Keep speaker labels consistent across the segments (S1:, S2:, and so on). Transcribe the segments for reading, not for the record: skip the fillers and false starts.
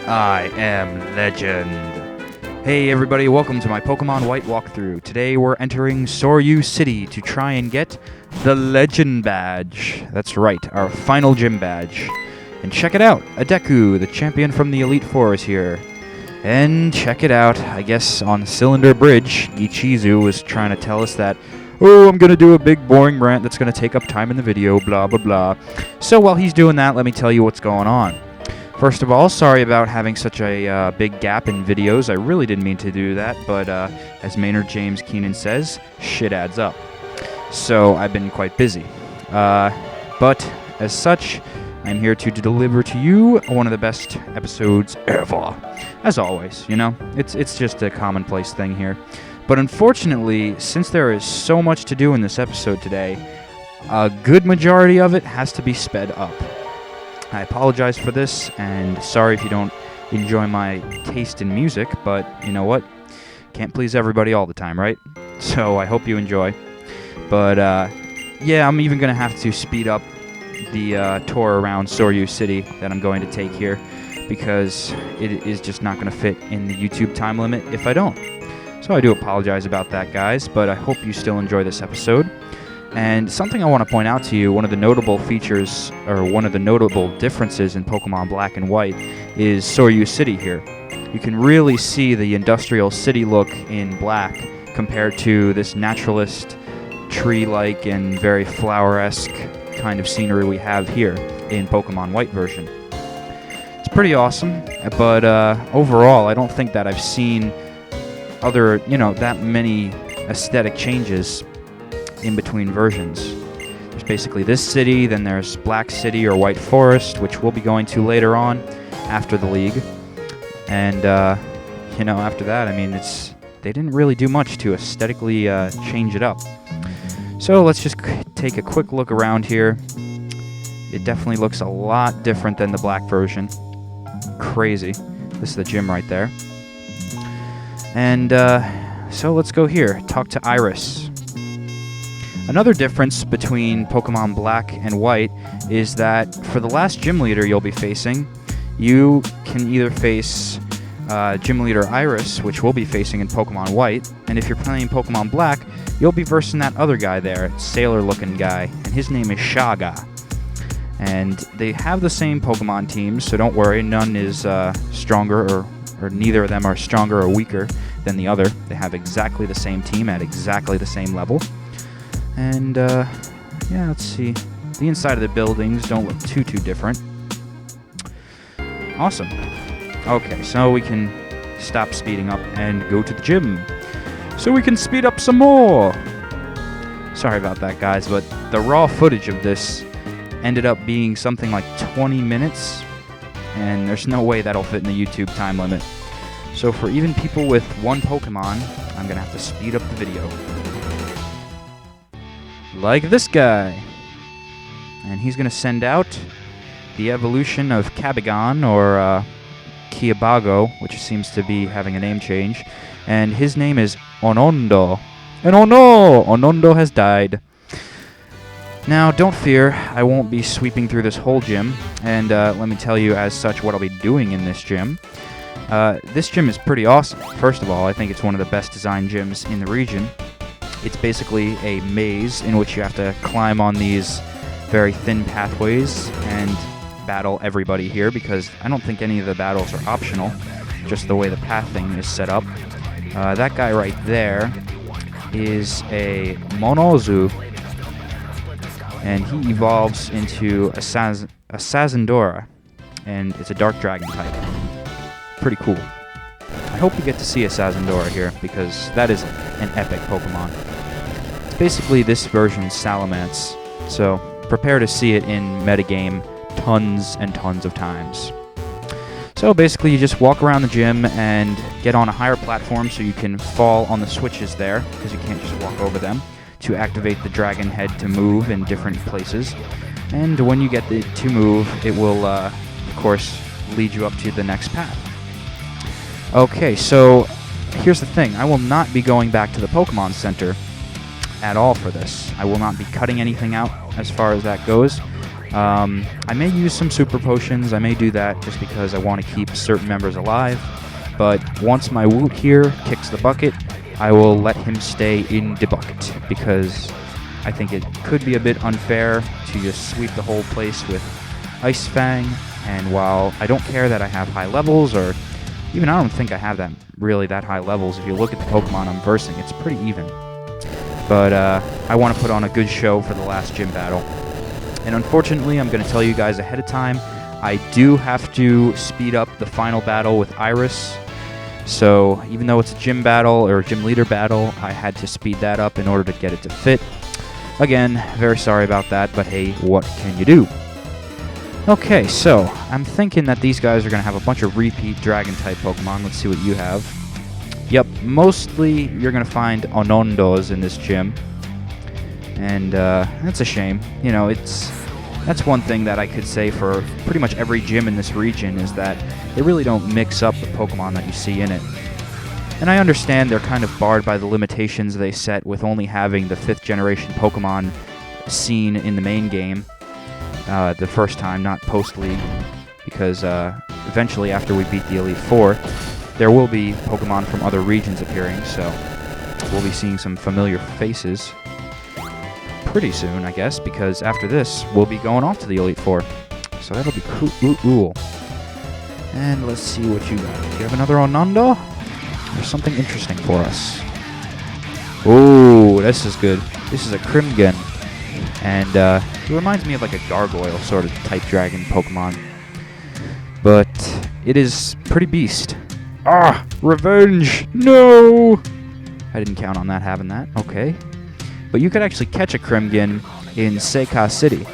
S1: I am Legend. Hey everybody, welcome to my Pokemon White walkthrough. Today we're entering Soru City to try and get the Legend badge. That's right, our final gym badge. And check it out, Adeku, the champion from the Elite Four, is here. And check it out, I guess on Cylinder Bridge, Gichizu was trying to tell us that, oh, I'm going to do a big boring rant that's going to take up time in the video, blah blah blah. So while he's doing that, let me tell you what's going on. First of all, sorry about having such a big gap in videos. I really didn't mean to do that, but as Maynard James Keenan says, shit adds up. So I've been quite busy. But as such, I'm here to deliver to you one of the best episodes ever. As always, you know, it's just a commonplace thing here. But unfortunately, since there is so much to do in this episode today, a good majority of it has to be sped up. I apologize for this, and sorry if you don't enjoy my taste in music, but you know what? Can't please everybody all the time, right? So I hope you enjoy. But yeah, I'm even going to have to speed up the tour around Soru City that I'm going to take here, because it is just not going to fit in the YouTube time limit if I don't. So I do apologize about that, guys, but I hope you still enjoy this episode. And something I want to point out to you, one of the notable features, or one of the notable differences in Pokemon Black and White is Soru City here. You can really see the industrial city look in Black compared to this naturalist, tree-like, and very flower-esque kind of scenery we have here in Pokemon White version. It's pretty awesome, but overall, I don't think that I've seen other, that many aesthetic changes in between versions. There's basically this city, then there's Black City or White Forest, which we'll be going to later on after the league. And after that, I mean, they didn't really do much to aesthetically change it up. So let's just take a quick look around here. It definitely looks a lot different than the Black version. Crazy. This is the gym right there. And so let's go here, talk to Iris. Another difference between Pokemon Black and White is that for the last gym leader you'll be facing, you can either face Gym Leader Iris, which we'll be facing in Pokemon White, and if you're playing Pokemon Black, you'll be versing that other guy there, sailor-looking guy, and his name is Shaga. And they have the same Pokemon teams, so don't worry, none is stronger or neither of them are stronger or weaker than the other. They have exactly the same team at exactly the same level. And, yeah, let's see. The inside of the buildings don't look too different. Awesome. Okay, so we can stop speeding up and go to the gym. So we can speed up some more. Sorry about that, guys, but the raw footage of this ended up being something like 20 minutes, and there's no way that'll fit in the YouTube time limit. So for even people with one Pokemon, I'm gonna have to speed up the video. Like this guy. And he's gonna send out the evolution of Cabagon, or Kiabago, which seems to be having a name change. And his name is Onondo. And oh no! Onondo has died. Now, don't fear, I won't be sweeping through this whole gym, and let me tell you as such what I'll be doing in this gym. This gym is pretty awesome. First of all, I think it's one of the best designed gyms in the region. It's basically a maze in which you have to climb on these very thin pathways and battle everybody here, because I don't think any of the battles are optional, just the way the pathing is set up. That guy right there is a Monozu, and he evolves into a Sazandora, and it's a Dark Dragon type. Pretty cool. I hope we get to see a Sazandora here, because that is an epic Pokemon. It's basically this version's Salamence, so prepare to see it in metagame tons and tons of times. So basically you just walk around the gym and get on a higher platform so you can fall on the switches there, because you can't just walk over them, to activate the dragon head to move in different places. And when you get it to move, it will, of course, lead you up to the next path. Okay, so here's the thing. I will not be going back to the Pokemon Center at all for this. I will not be cutting anything out as far as that goes. I may use some super potions. I may do that just because I want to keep certain members alive. But once my Woot here kicks the bucket, I will let him stay in the bucket because I think it could be a bit unfair to just sweep the whole place with Ice Fang. And while I don't care that I have high levels, or even I don't think I have that high levels, if you look at the Pokemon I'm versing, it's pretty even. But I want to put on a good show for the last gym battle. And unfortunately, I'm going to tell you guys ahead of time, I do have to speed up the final battle with Iris. So even though it's a gym battle or a gym leader battle, I had to speed that up in order to get it to fit. Again, very sorry about that, but hey, what can you do? Okay, so I'm thinking that these guys are going to have a bunch of repeat Dragon-type Pokemon. Let's see what you have. Yep, mostly you're going to find Onondos in this gym. And that's a shame. You know, that's one thing that I could say for pretty much every gym in this region is that they really don't mix up the Pokemon that you see in it. And I understand they're kind of barred by the limitations they set with only having the 5th generation Pokemon seen in the main game the first time, not post-league, because eventually after we beat the Elite Four, there will be Pokemon from other regions appearing, so we'll be seeing some familiar faces pretty soon, I guess, because after this, we'll be going off to the Elite Four. So that'll be cool. And let's see what you got. Do you have another Onondo? There's something interesting for us. Ooh, this is good. This is a Crimgan. And it reminds me of like a Gargoyle sort of type dragon Pokemon. But it is pretty beast. Ah! Revenge! No! I didn't count on that having that. Okay. But you could actually catch a Crimgan in Seika City.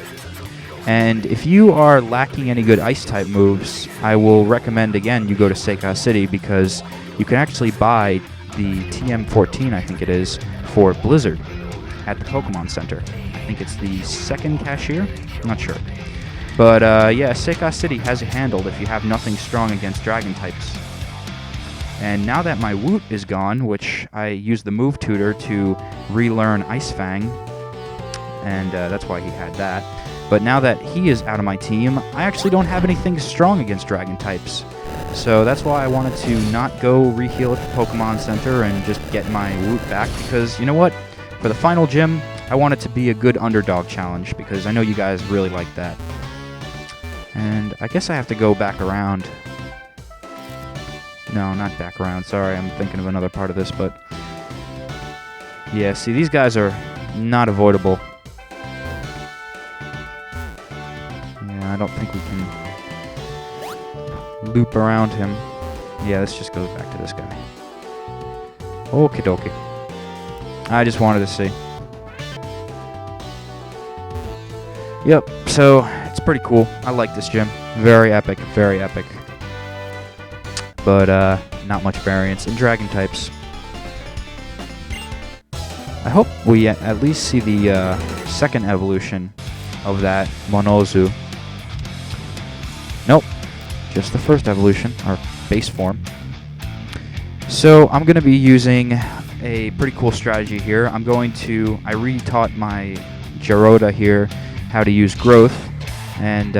S1: And if you are lacking any good Ice-type moves, I will recommend, again, you go to Seika City because you can actually buy the TM14, I think it is, for Blizzard at the Pokemon Center. I think it's the second cashier? I'm not sure. But, yeah, Seika City has it handled if you have nothing strong against Dragon types. And now that my Woot is gone, which I used the move tutor to relearn Ice Fang, and that's why he had that. But now that he is out of my team, I actually don't have anything strong against Dragon types. So that's why I wanted to not go reheal at the Pokemon Center and just get my Woot back, because you know what? For the final gym, I want it to be a good underdog challenge, because I know you guys really like that. And I guess I have to go back around. No, not back around. Sorry, I'm thinking of another part of this, but... yeah, see, these guys are not avoidable. Yeah, I don't think we can loop around him. Yeah, this just goes back to this guy. Okie dokie. I just wanted to see. Yep, so it's pretty cool. I like this gym. Very epic, very epic. But not much variance in Dragon types. I hope we at least see the second evolution of that Monozu. Nope, just the first evolution, or base form. So I'm going to be using a pretty cool strategy here. I retaught my Geroda here how to use Growth, and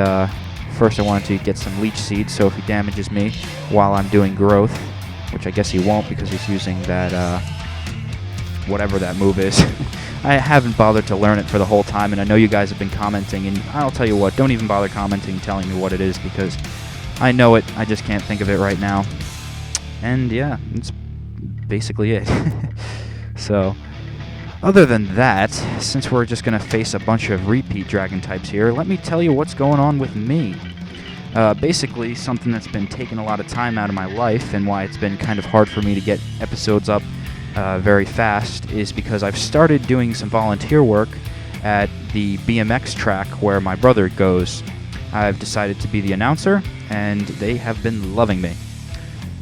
S1: first I wanted to get some Leech Seed, so if he damages me while I'm doing Growth, which I guess he won't because he's using that, whatever that move is. I haven't bothered to learn it for the whole time, and I know you guys have been commenting, and I'll tell you what, don't even bother commenting telling me what it is, because I know it, I just can't think of it right now. And yeah, that's basically it. So, other than that, since we're just going to face a bunch of repeat Dragon types here, let me tell you what's going on with me. Basically, something that's been taking a lot of time out of my life and why it's been kind of hard for me to get episodes up very fast is because I've started doing some volunteer work at the BMX track where my brother goes. I've decided to be the announcer, and they have been loving me.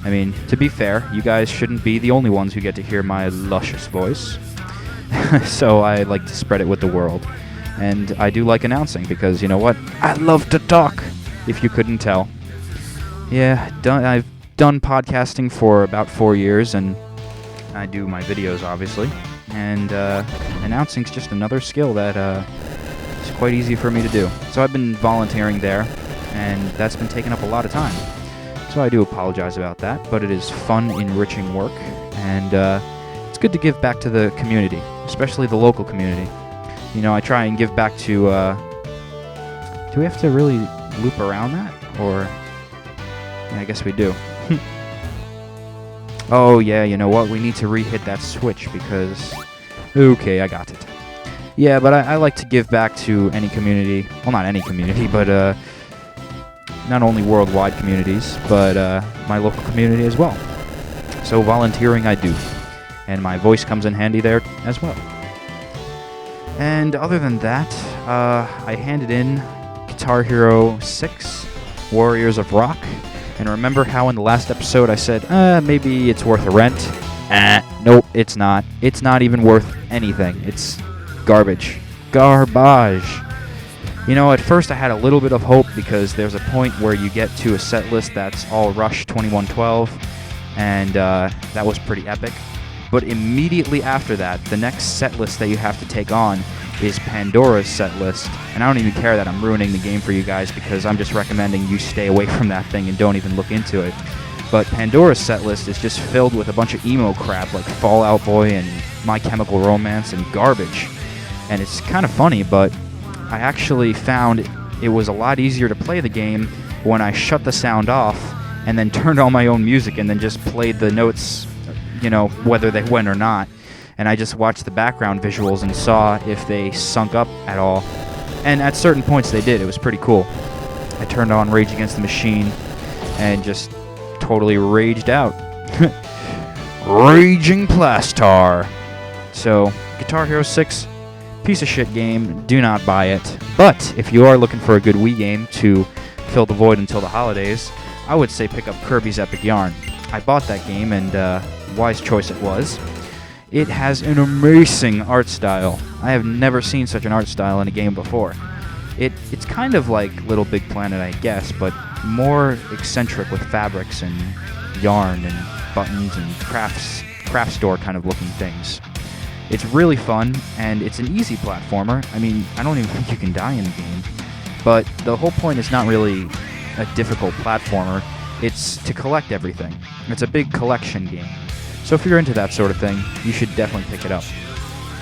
S1: I mean, to be fair, you guys shouldn't be the only ones who get to hear my luscious voice. So I like to spread it with the world. And I do like announcing because, you know what? I love to talk, if you couldn't tell. Yeah, I've done podcasting for about 4 years, and I do my videos, obviously. And announcing's just another skill that It's quite easy for me to do. So I've been volunteering there, and that's been taking up a lot of time. So I do apologize about that, but it is fun, enriching work, and it's good to give back to the community, especially the local community. You know, I try and give back to... do we have to really loop around that? Or... yeah, I guess we do. Oh, yeah, you know what? We need to re-hit that switch because... okay, I got it. Yeah, but I like to give back to any community. Well, not any community, but not only worldwide communities, but my local community as well. So volunteering I do. And my voice comes in handy there as well. And other than that, I handed in Guitar Hero 6, Warriors of Rock. And remember how in the last episode I said, maybe it's worth a rent? Nope, it's not. It's not even worth anything. It's garbage. Garbage. You know, at first I had a little bit of hope because there's a point where you get to a set list that's all Rush 2112, and that was pretty epic. But immediately after that, the next set list that you have to take on is Pandora's set list. And I don't even care that I'm ruining the game for you guys because I'm just recommending you stay away from that thing and don't even look into it. But Pandora's set list is just filled with a bunch of emo crap like Fall Out Boy and My Chemical Romance and garbage. And it's kind of funny, but I actually found it was a lot easier to play the game when I shut the sound off and then turned on my own music and then just played the notes, you know, whether they went or not. And I just watched the background visuals and saw if they sunk up at all. And at certain points they did. It was pretty cool. I turned on Rage Against the Machine and just totally raged out. Raging Plastar. So, Guitar Hero 6, piece of shit game. Do not buy it. But if you are looking for a good Wii game to fill the void until the holidays, I would say pick up Kirby's Epic Yarn. I bought that game, and wise choice it was. It has an amazing art style. I have never seen such an art style in a game before. It's kind of like Little Big Planet, I guess, but more eccentric with fabrics and yarn and buttons and craft store kind of looking things. It's really fun, and it's an easy platformer. I mean, I don't even think you can die in the game. But the whole point is not really a difficult platformer. It's to collect everything. It's a big collection game. So if you're into that sort of thing, you should definitely pick it up.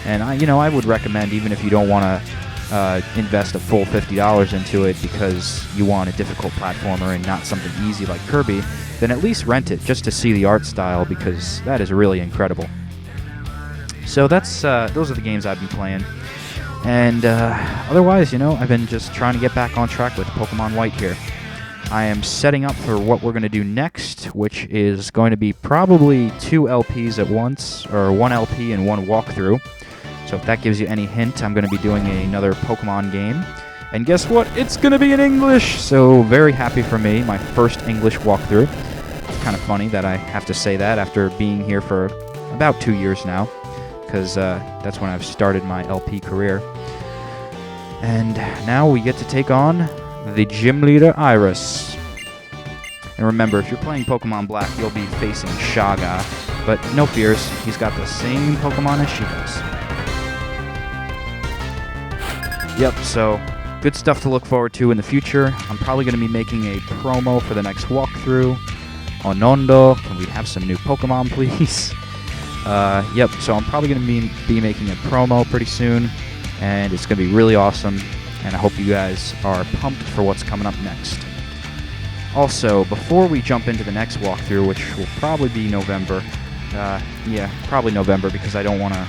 S1: And I would recommend, even if you don't want to invest a full $50 into it because you want a difficult platformer and not something easy like Kirby, then at least rent it just to see the art style because that is really incredible. So those are the games I've been playing. And otherwise, I've been just trying to get back on track with Pokemon White here. I am setting up for what we're going to do next, which is going to be probably 2 LPs at once, or 1 LP and 1 walkthrough. So if that gives you any hint, I'm going to be doing another Pokemon game. And guess what? It's going to be in English! So very happy for me, my first English walkthrough. It's kind of funny that I have to say that after being here for about 2 years now, because that's when I've started my LP career. And now we get to take on the Gym Leader Iris. And remember, if you're playing Pokemon Black, you'll be facing Shaga. But no fears, he's got the same Pokemon as she does. Yep, so good stuff to look forward to in the future. I'm probably going to be making a promo for the next walkthrough. Onondo, can we have some new Pokemon, please? Yep, so I'm probably going to be making a promo pretty soon. And it's going to be really awesome. And I hope you guys are pumped for what's coming up next. Also, before we jump into the next walkthrough, which will probably be November, probably November, because I don't want to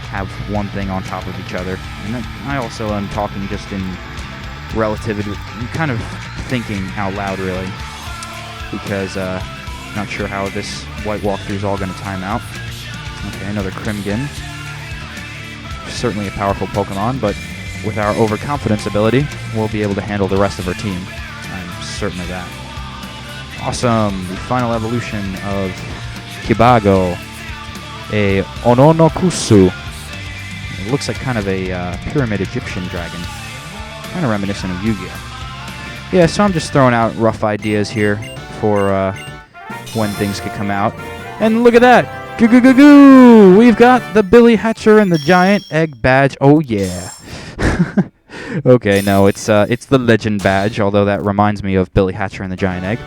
S1: have one thing on top of each other. And then I also am talking just in relativity, kind of thinking out loud, really, because not sure how this white walkthrough is all going to time out. Okay, another Crimgin. Certainly a powerful Pokemon, but with our overconfidence ability, we'll be able to handle the rest of our team. I'm certain of that. Awesome! The final evolution of Kibago, a Ononokusu. It looks like kind of a Pyramid Egyptian dragon. Kind of reminiscent of Yu-Gi-Oh! Yeah, so I'm just throwing out rough ideas here for when things could come out. And look at that! Goo! We've got the Billy Hatcher and the Giant Egg Badge. Oh yeah! Okay, no, it's the Legend Badge, although that reminds me of Billy Hatcher and the Giant Egg.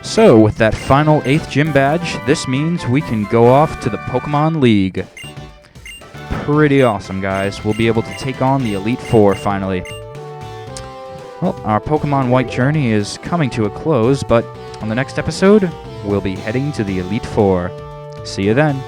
S1: So, with that final 8th gym badge, this means we can go off to the Pokemon League. Pretty awesome, guys. We'll be able to take on the Elite Four finally. Well, our Pokemon White journey is coming to a close, but on the next episode, we'll be heading to the Elite Four. See you then.